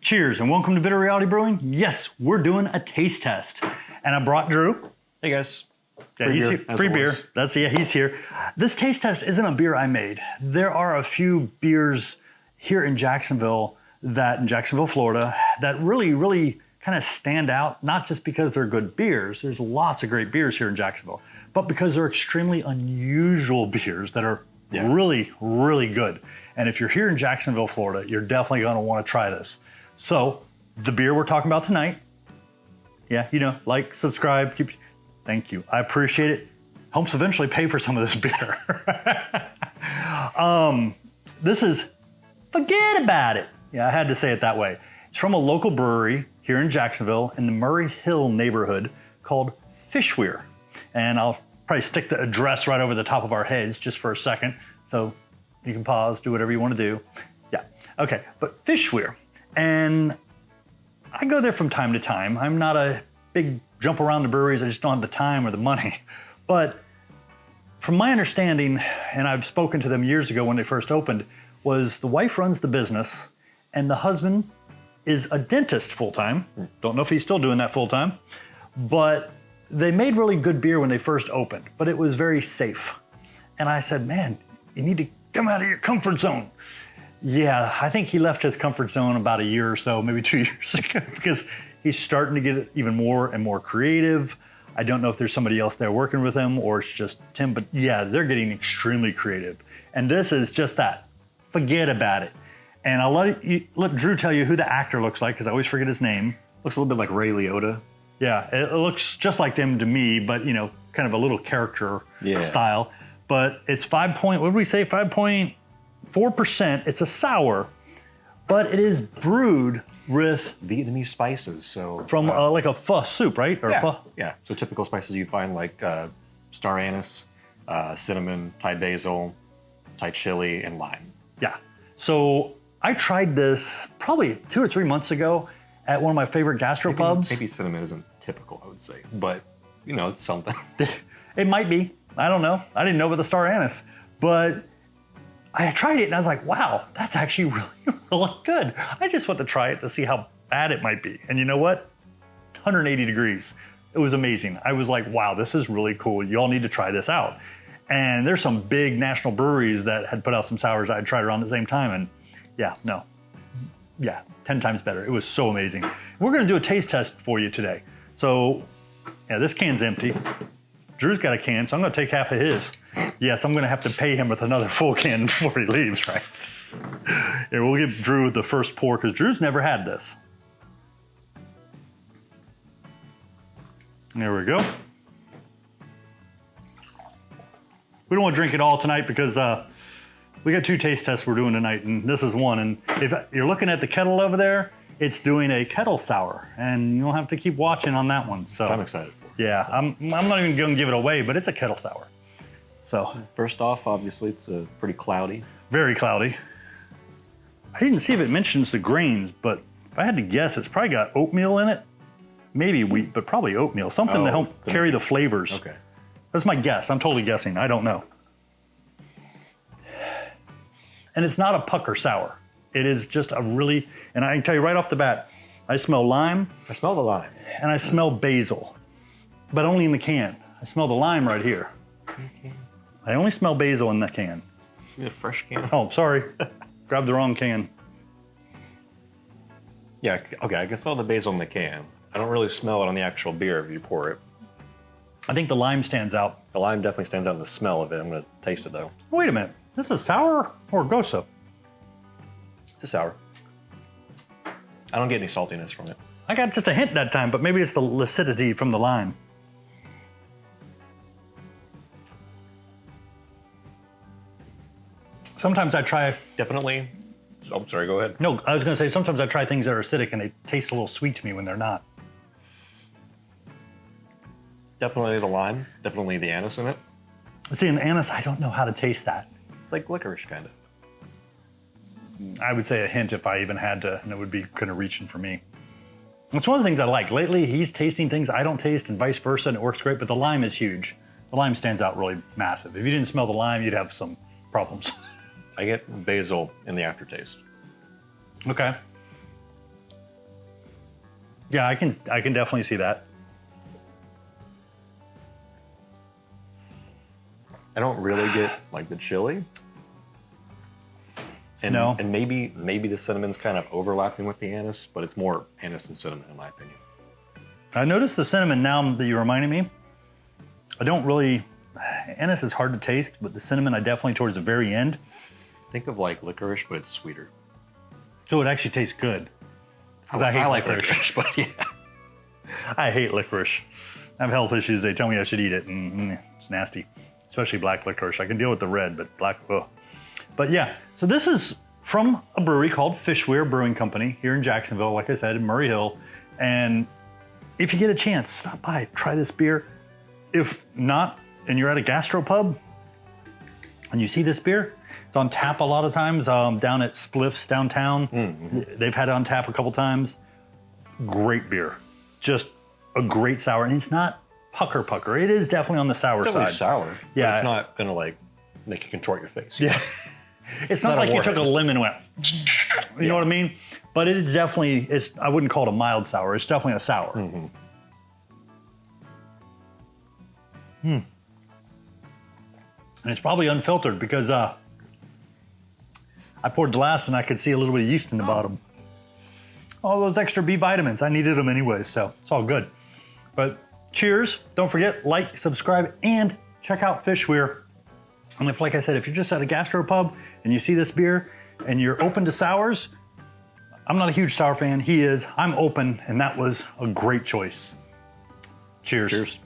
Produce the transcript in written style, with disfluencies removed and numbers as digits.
Cheers and welcome to Bitter Reality Brewing. Yes, we're doing a taste test. And I brought Drew. Hey guys. Yeah, he's here. Free beer. He's here. This taste test isn't a beer I made. There are a few beers here in Jacksonville, Florida, that really kind of stand out, not just because they're good beers. There's lots of great beers here in Jacksonville, but because they're extremely unusual beers that are really good. And if you're here in Jacksonville, Florida, you're definitely gonna wanna try this. So the beer we're talking about tonight, like, subscribe, thank you. I appreciate it. Helps eventually pay for some of this beer. This is Fho-Get About It. Yeah, I had to say it that way. It's from a local brewery here in Jacksonville in the Murray Hill neighborhood called Fishweir. And I'll probably stick the address right over the top of our heads just for a second. So you can pause, do whatever you want to do. Yeah, okay, but Fishweir. And I go there from time to time. I'm not a big jump around the breweries. I just don't have the time or the money. But from my understanding, and I've spoken to them years ago when they first opened, was the wife runs the business and the husband is a dentist full-time. Don't know if he's still doing that full-time, but they made really good beer when they first opened, but it was very safe. And I said, man, you need to come out of your comfort zone. Yeah, I think he left his comfort zone about a year or so, maybe 2 years ago, because he's starting to get even more and more creative. I don't know if there's somebody else there working with him or it's just Tim, but yeah, they're getting extremely creative. And this is just that, Fho-Get About It. And I'll let Drew tell you who the actor looks like, because I always forget his name. Looks a little bit like Ray Liotta. Yeah, it looks just like them to me, but kind of a little caricature style. But it's 5.4%. It's a sour, but it is brewed with Vietnamese spices. So from like a pho soup, right? Or pho? Yeah. So typical spices you find like star anise, cinnamon, Thai basil, Thai chili, and lime. Yeah. So I tried this probably 2 or 3 months ago at one of my favorite gastropubs. Maybe cinnamon isn't typical, I would say, but it's something. It might be. I don't know. I didn't know about the star anise, but I tried it and I was like, wow, that's actually really good. I just want to try it to see how bad it might be. And you know what? 180 degrees. It was amazing. I was like, wow, this is really cool. You all need to try this out. And there's some big national breweries that had put out some sours I had tried around the same time. And 10 times better. It was so amazing. We're gonna do a taste test for you today. So yeah, this can's empty. Drew's got a can, so I'm gonna take half of his. Yes, I'm gonna have to pay him with another full can before he leaves, right? Yeah, we'll give Drew the first pour because Drew's never had this. There we go. We don't want to drink it all tonight because we got 2 taste tests we're doing tonight, and this is one. And if you're looking at the kettle over there, it's doing a kettle sour, and you'll have to keep watching on that one. So I'm excited for it. Yeah, I'm not even going to give it away, but it's a kettle sour. So first off, obviously, it's pretty cloudy. Very cloudy. I didn't see if it mentions the grains, but if I had to guess, it's probably got oatmeal in it. Maybe wheat, but probably oatmeal. Something to help carry the flavors. Okay. That's my guess. I'm totally guessing. I don't know. And it's not a pucker sour. It is just a really, and I can tell you right off the bat, I smell lime. I smell the lime. And I smell basil, but only in the can. I smell the lime right here. Okay. I only smell basil in the can. You need a fresh can? Oh, sorry. Grabbed the wrong can. Yeah, okay, I can smell the basil in the can. I don't really smell it on the actual beer if you pour it. I think the lime stands out. The lime definitely stands out in the smell of it. I'm gonna taste it though. Wait a minute, this is sour or gosa? It's a sour. I don't get any saltiness from it. I got just a hint that time, but maybe it's the acidity from the lime. Sometimes I try... Definitely. Oh, sorry, go ahead. No, I was gonna say sometimes I try things that are acidic and they taste a little sweet to me when they're not. Definitely the lime, definitely the anise in it. See, in anise, I don't know how to taste that. It's like licorice, kind of. I would say a hint if I even had to, and it would be kind of reaching for me. It's one of the things I like. Lately, he's tasting things I don't taste and vice versa, and it works great, but the lime is huge. The lime stands out really massive. If you didn't smell the lime, you'd have some problems. I get basil in the aftertaste. Okay. Yeah, I can definitely see that. I don't really get like the chili. And, No. And maybe the cinnamon's kind of overlapping with the anise, but it's more anise and cinnamon in my opinion. I noticed the cinnamon now that you reminded me. I don't really, anise is hard to taste, but the cinnamon I definitely towards the very end. Think of like licorice, but it's sweeter. So it actually tastes good. Because I hate like licorice. but yeah. I hate licorice. I have health issues. They tell me I should eat it, and it's nasty. Especially black licorice. I can deal with the red, but black, ugh. But yeah, so this is from a brewery called Fishweir Brewing Company here in Jacksonville, like I said, in Murray Hill. And if you get a chance, stop by, try this beer. If not, and you're at a gastropub and you see this beer, it's on tap a lot of times down at Spliff's downtown. Mm-hmm. They've had it on tap a couple times. Great beer. Just a great sour. And it's not pucker. It is definitely on the sour It's side. definitely sour. Yeah. But it's not gonna like make you contort your face. Yeah. It's not like you took a lemon and went, you know what I mean? But it is definitely, I wouldn't call it a mild sour. It's definitely a sour. Mm-hmm. And it's probably unfiltered because I poured the last and I could see a little bit of yeast in the bottom. All those extra B vitamins, I needed them anyway, so it's all good. But cheers. Don't forget, like, subscribe, and check out Fishweir. And if, like I said, if you're just at a gastropub and you see this beer and you're open to sours, I'm not a huge sour fan. He is. I'm open, and that was a great choice. Cheers. Cheers.